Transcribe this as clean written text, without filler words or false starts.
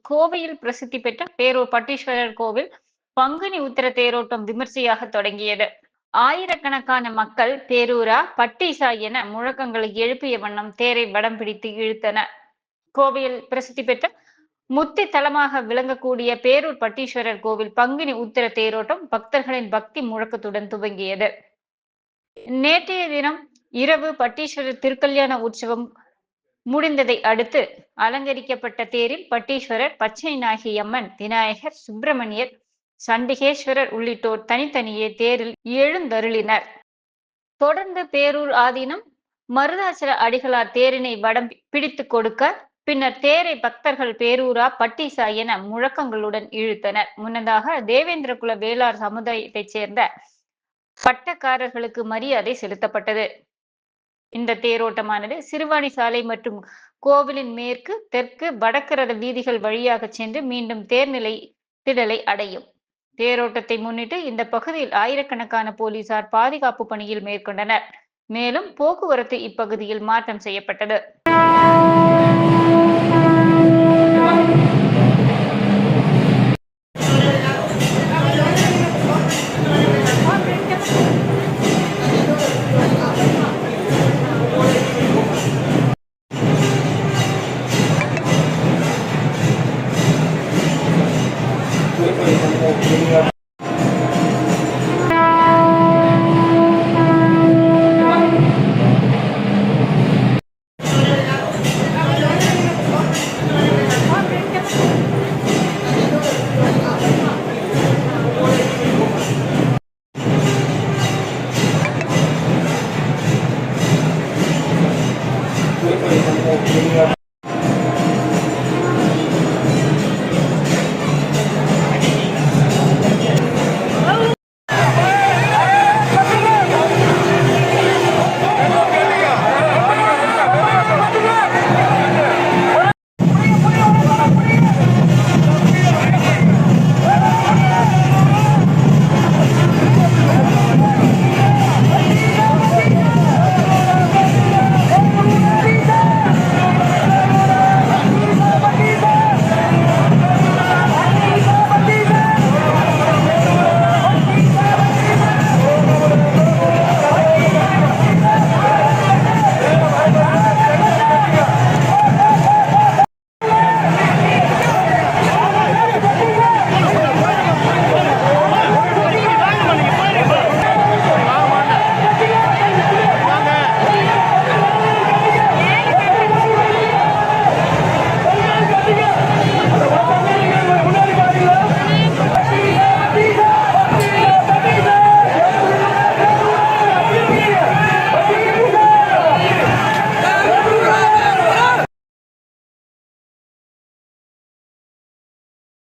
கோவையில் பிரசித்தி பெற்ற பேரூர் பட்டீஸ்வரர் கோவில் பங்குனி உத்திர தேரோட்டம் விமர்சையாக தொடங்கியது. ஆயிரக்கணக்கான மக்கள் பேரூரா பட்டீசா என முழக்கங்களை எழுப்பிய வண்ணம் தேரை வடம் பிடித்து இழுத்தனர். கோவையில் பிரசித்தி பெற்ற முத்தி தலமாக விளங்கக்கூடிய பேரூர் பட்டீஸ்வரர் கோவில் பங்குனி உத்திர தேரோட்டம் பக்தர்களின் பக்தி முழக்கத்துடன் துவங்கியது. நேற்றைய தினம் இரவு பட்டீஸ்வரர் திருக்கல்யாண உற்சவம் முடிந்ததை அடுத்து அலங்கரிக்கப்பட்ட தேரில் பட்டீஸ்வரர், பச்சை நாயகி அம்மன், விநாயகர், சுப்பிரமணியர், சண்டிகேஸ்வரர் உள்ளிட்டோர் தனித்தனியே தேரில் எழுந்தருளினர். தொடர்ந்து பேரூர் ஆதீனம் மருதாசல அடிகளார் தேரினை வடம் பிடித்து கொடுக்க, பின்னர் தேரை பக்தர்கள் பேரூரா பட்டீசா என முழக்கங்களுடன் இழுத்தனர். முன்னதாக தேவேந்திரகுல வேளார் சமுதாயத்தைச் சேர்ந்த பட்டக்காரர்களுக்கு மரியாதை செலுத்தப்பட்டது. இந்த தேரோட்டமானது சிறுவாணி சாலை மற்றும் கோவிலின் மேற்கு, தெற்கு, வடக்கு ரத வீதிகள் வழியாக சென்று மீண்டும் தேர்நிலை திடலை அடையும். தேரோட்டத்தை முன்னிட்டு இந்த பகுதியில் ஆயிரக்கணக்கான போலீசார் பாதுகாப்பு பணியில் மேற்கொண்டனர். மேலும் போக்குவரத்து இப்பகுதியில் மாற்றம் செய்யப்பட்டது.